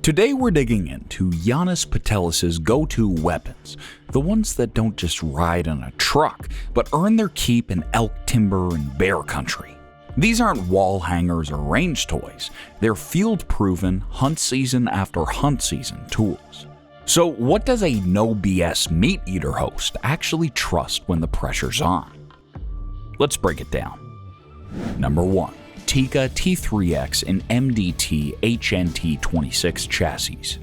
Today we're digging into Janis Putelis' go-to weapons, the ones that don't just ride in a truck, but earn their keep in elk timber and bear country. These aren't wall hangers or range toys, they're field-proven, hunt season after hunt season tools. So what does a no BS meat eater host actually trust when the pressure's on? Let's break it down. Number 1. Tikka T3X and MDT HNT26 chassis.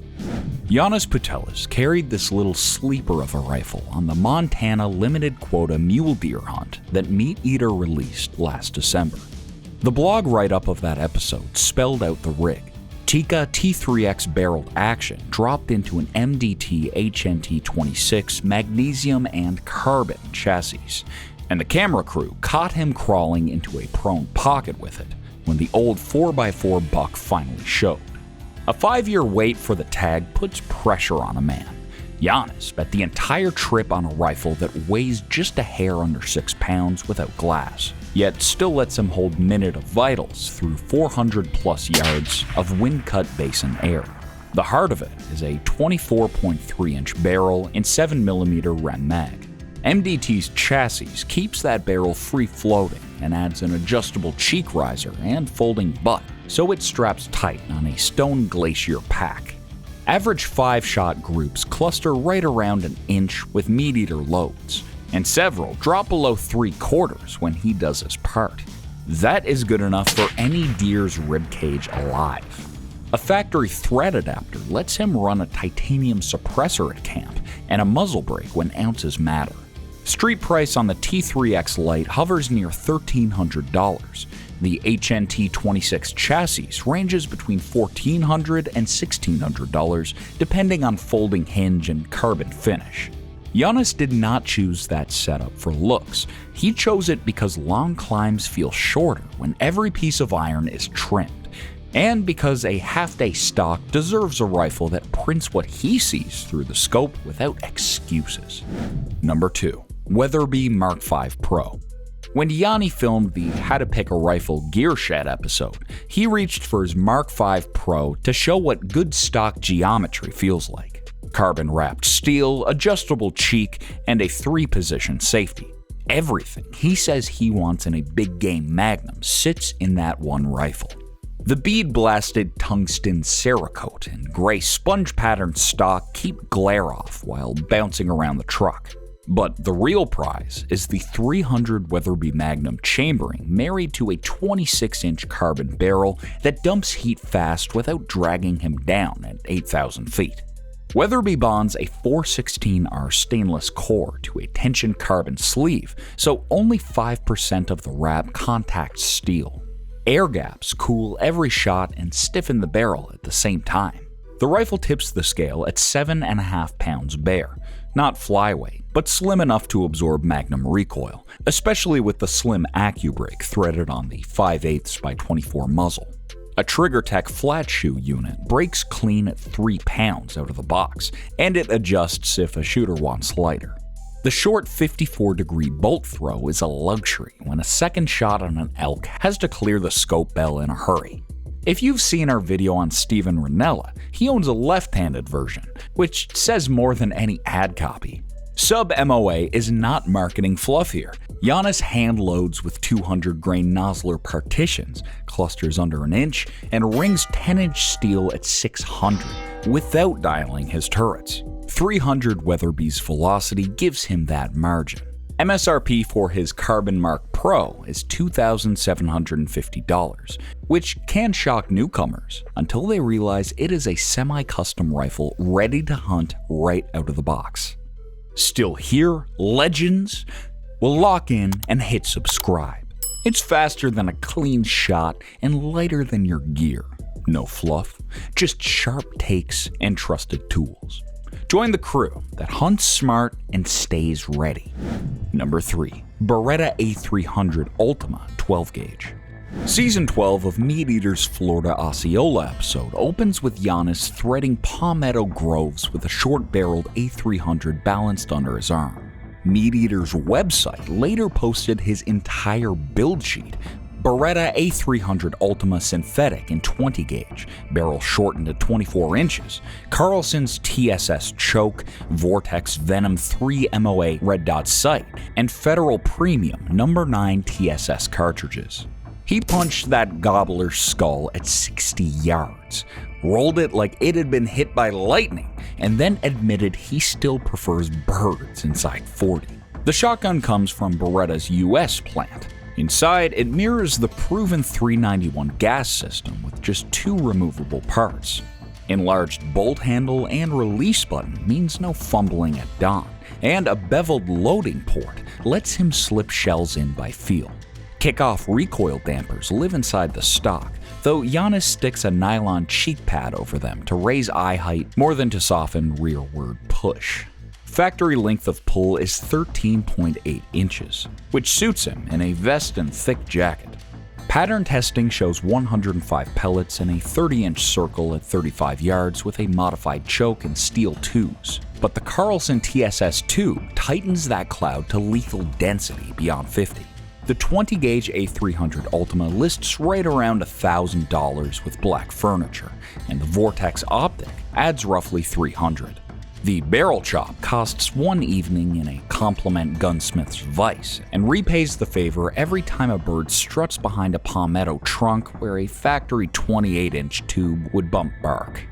Janis Putelis carried this little sleeper of a rifle on the Montana limited quota mule deer hunt that Meat Eater released last December. The blog write-up of that episode spelled out the rig. Tikka T3X barreled action dropped into an MDT HNT26 magnesium and carbon chassis, and the camera crew caught him crawling into a prone pocket with it when the old 4x4 buck finally showed. A 5-year wait for the tag puts pressure on a man. Janis bet the entire trip on a rifle that weighs just a hair under 6 pounds without glass, yet still lets him hold minute of vitals through 400 plus yards of wind-cut basin air. The heart of it is a 24.3-inch barrel in 7mm Rem mag. MDT's chassis keeps that barrel free-floating and adds an adjustable cheek riser and folding butt, so it straps tight on a stone glacier pack. Average 5-shot groups cluster right around an inch with Meat Eater loads, and several drop below 3/4 when he does his part. That is good enough for any deer's ribcage alive. A factory thread adapter lets him run a titanium suppressor at camp and a muzzle brake when ounces matter. Street price on the T3X Lite hovers near $1,300. The HNT26 chassis ranges between $1,400 and $1,600 depending on folding hinge and carbon finish. Janis did not choose that setup for looks. He chose it because long climbs feel shorter when every piece of iron is trimmed, and because a half-day stock deserves a rifle that prints what he sees through the scope without excuses. Number 2. Weatherby Mark V Pro. When Yanni filmed the How to Pick a Rifle Gear Shed episode, he reached for his Mark V Pro to show what good stock geometry feels like. Carbon-wrapped steel, adjustable cheek, and a 3-position safety. Everything he says he wants in a big game Magnum sits in that one rifle. The bead-blasted tungsten Cerakote and gray sponge-patterned stock keep glare off while bouncing around the truck. But the real prize is the 300 Weatherby Magnum chambering married to a 26-inch carbon barrel that dumps heat fast without dragging him down at 8,000 feet. Weatherby bonds a 416R stainless core to a tension carbon sleeve, so only 5% of the wrap contacts steel. Air gaps cool every shot and stiffen the barrel at the same time. The rifle tips the scale at 7.5 pounds bare, not flyweight, but slim enough to absorb Magnum recoil, especially with the slim AccuBrake threaded on the 5/8x24 muzzle. A TriggerTech flat shoe unit breaks clean at 3 pounds out of the box, and it adjusts if a shooter wants lighter. The short 54-degree bolt throw is a luxury when a second shot on an elk has to clear the scope bell in a hurry. If you've seen our video on Steven Rinella, he owns a left-handed version, which says more than any ad copy. Sub-MOA is not marketing fluff here. Janis hand loads with 200-grain Nosler partitions, clusters under an inch, and rings 10-inch steel at 600 without dialing his turrets. 300 Weatherby's velocity gives him that margin. MSRP for his Carbon Mark Pro is $2,750, which can shock newcomers until they realize it is a semi-custom rifle ready to hunt right out of the box. Still here, legends? Well, lock in and hit subscribe. It's faster than a clean shot and lighter than your gear. No fluff, just sharp takes and trusted tools. Join the crew that hunts smart and stays ready. Number 3. Beretta A300 Ultima 12-gauge. Season 12 of Meat Eater's Florida Osceola episode opens with Janis threading palmetto groves with a short-barreled A300 balanced under his arm. Meat Eater's website later posted his entire build sheet, Beretta A300 Ultima Synthetic in 20 gauge, barrel shortened to 24 inches, Carlson's TSS Choke, Vortex Venom 3 MOA red dot sight, and Federal Premium No. 9 TSS cartridges. He punched that gobbler's skull at 60 yards, rolled it like it had been hit by lightning, and then admitted he still prefers birds inside 40. The shotgun comes from Beretta's US plant. Inside, it mirrors the proven 391 gas system with just 2 removable parts. Enlarged bolt handle and release button means no fumbling at dawn, and a beveled loading port lets him slip shells in by feel. Kick-off recoil dampers live inside the stock, though Janis sticks a nylon cheek pad over them to raise eye height more than to soften rearward push. Factory length of pull is 13.8 inches, which suits him in a vest and thick jacket. Pattern testing shows 105 pellets in a 30-inch circle at 35 yards with a modified choke and steel tubes. But the Carlson TSS tube tightens that cloud to lethal density beyond 50. The 20-gauge A300 Ultima lists right around $1,000 with black furniture, and the Vortex Optic adds roughly $300. The barrel chop costs one evening in a compliment gunsmith's vice and repays the favor every time a bird struts behind a palmetto trunk where a factory 28-inch tube would bump bark.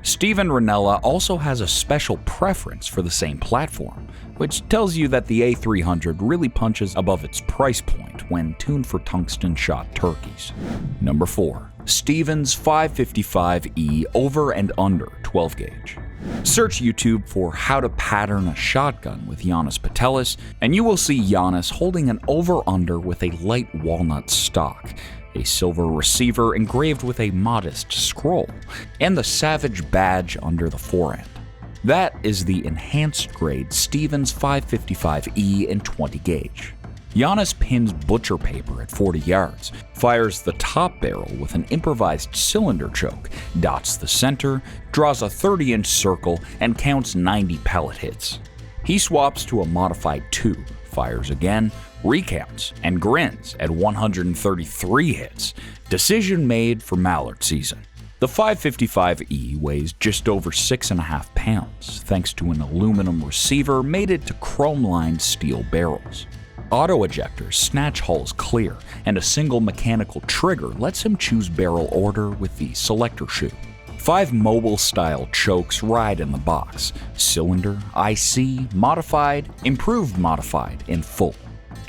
Steven Ranella also has a special preference for the same platform, which tells you that the A300 really punches above its price point when tuned for tungsten-shot turkeys. Number 4. Steven's 555E over and under 12 gauge. Search YouTube for how to pattern a shotgun with Janis Putelis, and you will see Janis holding an over-under with a light walnut stock, a silver receiver engraved with a modest scroll, and the Savage badge under the forend. That is the enhanced grade Stevens 555E in 20 gauge. Janis pins butcher paper at 40 yards, fires the top barrel with an improvised cylinder choke, dots the center, draws a 30-inch circle, and counts 90 pellet hits. He swaps to a modified tube, fires again, recounts, and grins at 133 hits. Decision made for mallard season. The 555E weighs just over 6.5 pounds, thanks to an aluminum receiver mated to chrome-lined steel barrels. Auto ejectors snatch hulls clear, and a single mechanical trigger lets him choose barrel order with the selector shoe. 5 mobile-style chokes ride in the box: cylinder, IC, modified, improved modified, in full.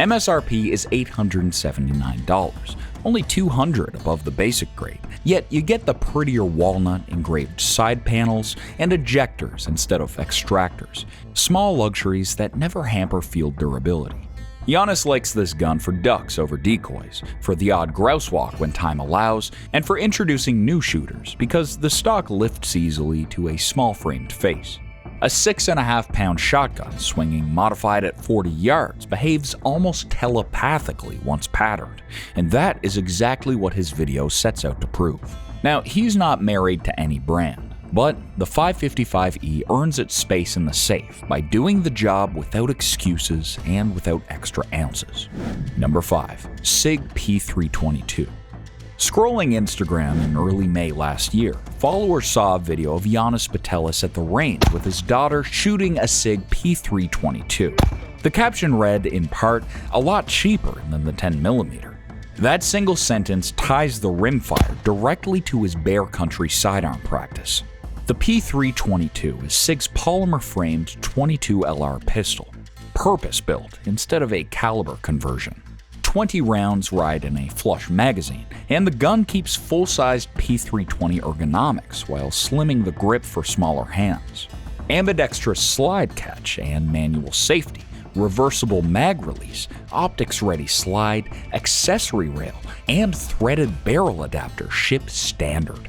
MSRP is $879, only $200 above the basic grade, yet you get the prettier walnut engraved side panels and ejectors instead of extractors, small luxuries that never hamper field durability. Janis likes this gun for ducks over decoys, for the odd grouse walk when time allows, and for introducing new shooters because the stock lifts easily to a small-framed face. A 6.5-pound shotgun swinging modified at 40 yards behaves almost telepathically once patterned, and that is exactly what his video sets out to prove. Now, he's not married to any brand, but the 555E earns its space in the safe by doing the job without excuses and without extra ounces. Number 5. SIG P322. Scrolling Instagram in early May last year, followers saw a video of Janis Putelis at the range with his daughter shooting a SIG P322. The caption read, in part, "a lot cheaper than the 10mm. That single sentence ties the rimfire directly to his bear country sidearm practice. The P322 is SIG's polymer-framed 22 LR pistol, purpose-built instead of a caliber conversion. 20 rounds ride in a flush magazine, and the gun keeps full-sized P320 ergonomics while slimming the grip for smaller hands. Ambidextrous slide catch and manual safety, reversible mag release, optics-ready slide, accessory rail, and threaded barrel adapter ship standard.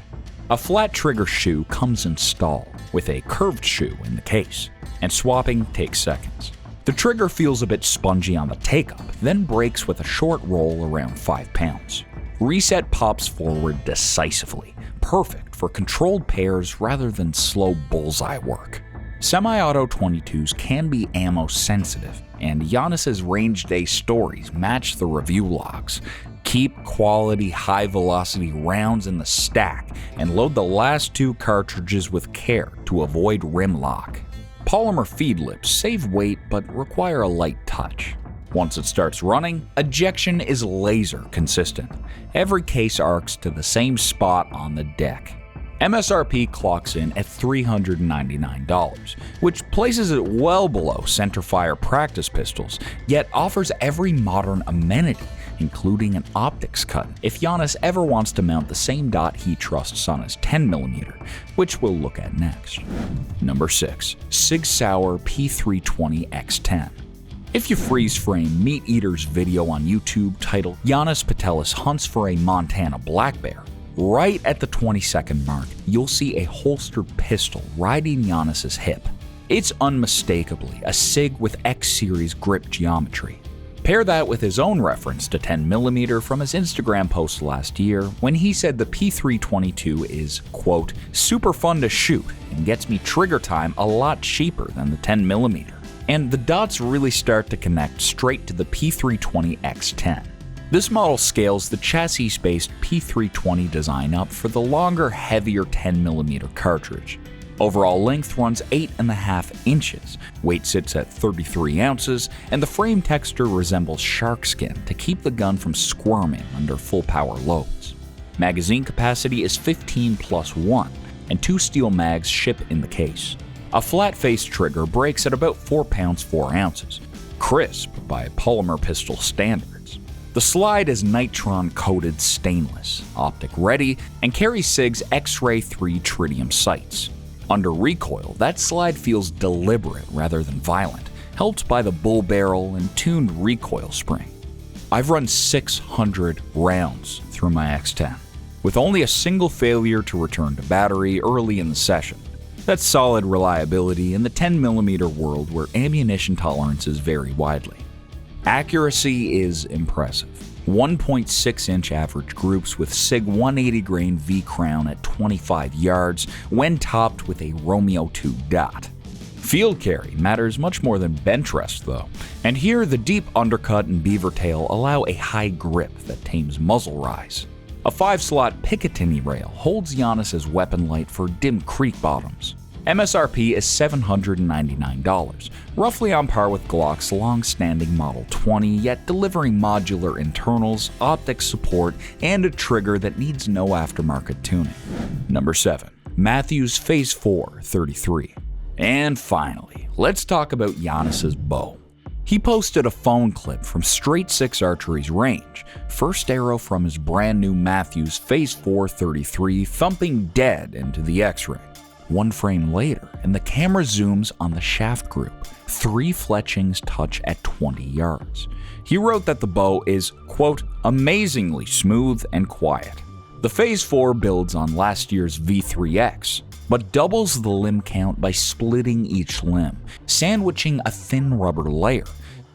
A flat trigger shoe comes installed, with a curved shoe in the case, and swapping takes seconds. The trigger feels a bit spongy on the take-up, then breaks with a short roll around 5 pounds. Reset pops forward decisively, perfect for controlled pairs rather than slow bullseye work. Semi-auto 22s can be ammo sensitive, and Janis's range day stories match the review logs. Keep quality high-velocity rounds in the stack and load the last 2 cartridges with care to avoid rim lock. Polymer feed lips save weight but require a light touch. Once it starts running, ejection is laser consistent. Every case arcs to the same spot on the deck. MSRP clocks in at $399, which places it well below centerfire practice pistols, yet offers every modern amenity, including an optics cut if Janis ever wants to mount the same dot he trusts on his 10mm, which we'll look at next. Number 6. Sig Sauer P320 X10. If you freeze frame Meat Eater's video on YouTube titled Janis Putelis hunts for a Montana black bear, right at the 20-second mark, you'll see a holstered pistol riding Janis's hip. It's unmistakably a SIG with X-Series grip geometry. Pair that with his own reference to 10mm from his Instagram post last year when he said the P322 is, quote, super fun to shoot and gets me trigger time a lot cheaper than the 10mm. And the dots really start to connect straight to the P320 X10. This model scales the chassis-based P320 design up for the longer, heavier 10mm cartridge. Overall length runs 8.5 inches, weight sits at 33 ounces, and the frame texture resembles shark skin to keep the gun from squirming under full power loads. Magazine capacity is 15+1, and 2 steel mags ship in the case. A flat-faced trigger breaks at about 4 pounds 4 ounces, crisp by polymer pistol standards. The slide is nitron-coated stainless, optic-ready, and carries SIG's X-Ray 3 tritium sights. Under recoil, that slide feels deliberate rather than violent, helped by the bull barrel and tuned recoil spring. I've run 600 rounds through my X10, with only a single failure to return to battery early in the session. That's solid reliability in the 10mm world where ammunition tolerances vary widely. Accuracy is impressive. 1.6-inch average groups with SIG 180 grain V-crown at 25 yards when topped with a Romeo 2 dot. Field carry matters much more than bench rest though, and here the deep undercut and beaver tail allow a high grip that tames muzzle rise. A 5-slot Picatinny rail holds Janis's weapon light for dim creek bottoms. MSRP is $799, roughly on par with Glock's long-standing Model 20, yet delivering modular internals, optics support, and a trigger that needs no aftermarket tuning. Number 7. Mathews Phase 4 33. And finally, let's talk about Janis's bow. He posted a phone clip from Straight 6 Archery's range, first arrow from his brand new Mathews Phase 4 33 thumping dead into the X-ring. 1 frame later, and the camera zooms on the shaft group. 3 fletchings touch at 20 yards. He wrote that the bow is, quote, amazingly smooth and quiet. The Phase 4 builds on last year's V3X, but doubles the limb count by splitting each limb, sandwiching a thin rubber layer.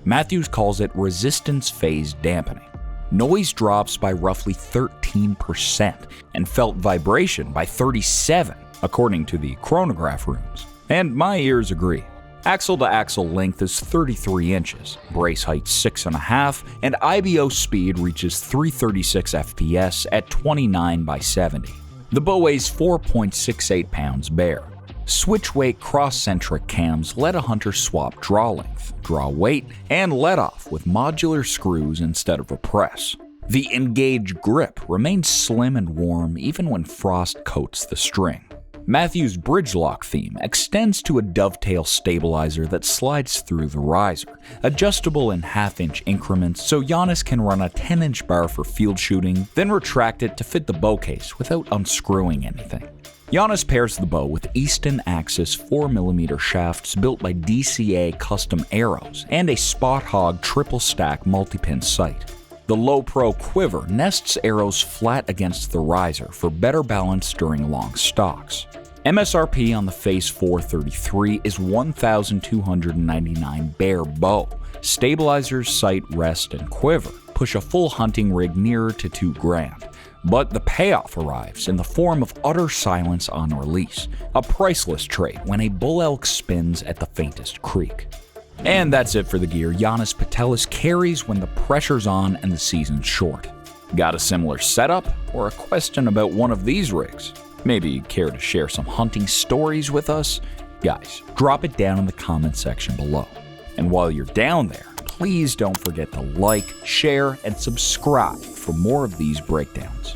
Mathews calls it resistance phase dampening. Noise drops by roughly 13% and felt vibration by 37%. According to the chronograph rooms, and my ears agree. Axle-to-axle length is 33 inches, brace height 6.5, and IBO speed reaches 336 FPS at 29/70. The bow weighs 4.68 pounds bare. Switch-weight cross-centric cams let a hunter swap draw length, draw weight, and let off with modular screws instead of a press. The Engage grip remains slim and warm even when frost coats the string. Mathews' bridge lock theme extends to a dovetail stabilizer that slides through the riser, adjustable in half-inch increments so Janis can run a 10-inch bar for field shooting, then retract it to fit the bow case without unscrewing anything. Janis pairs the bow with Easton Axis 4mm shafts built by DCA Custom Arrows and a Spot Hog triple-stack multi-pin sight. The Low Pro quiver nests arrows flat against the riser for better balance during long stalks. MSRP on the Phase 4 33 is $1,299 bare bow. Stabilizers, sight, rest, and quiver push a full hunting rig nearer to $2,000. But the payoff arrives in the form of utter silence on release, a priceless trait when a bull elk spins at the faintest creak. And that's it for the gear Janis Putelis carries when the pressure's on and the season's short. Got a similar setup or a question about one of these rigs? Maybe care to share some hunting stories with us? Guys, drop it down in the comment section below. And while you're down there, please don't forget to like, share, and subscribe for more of these breakdowns.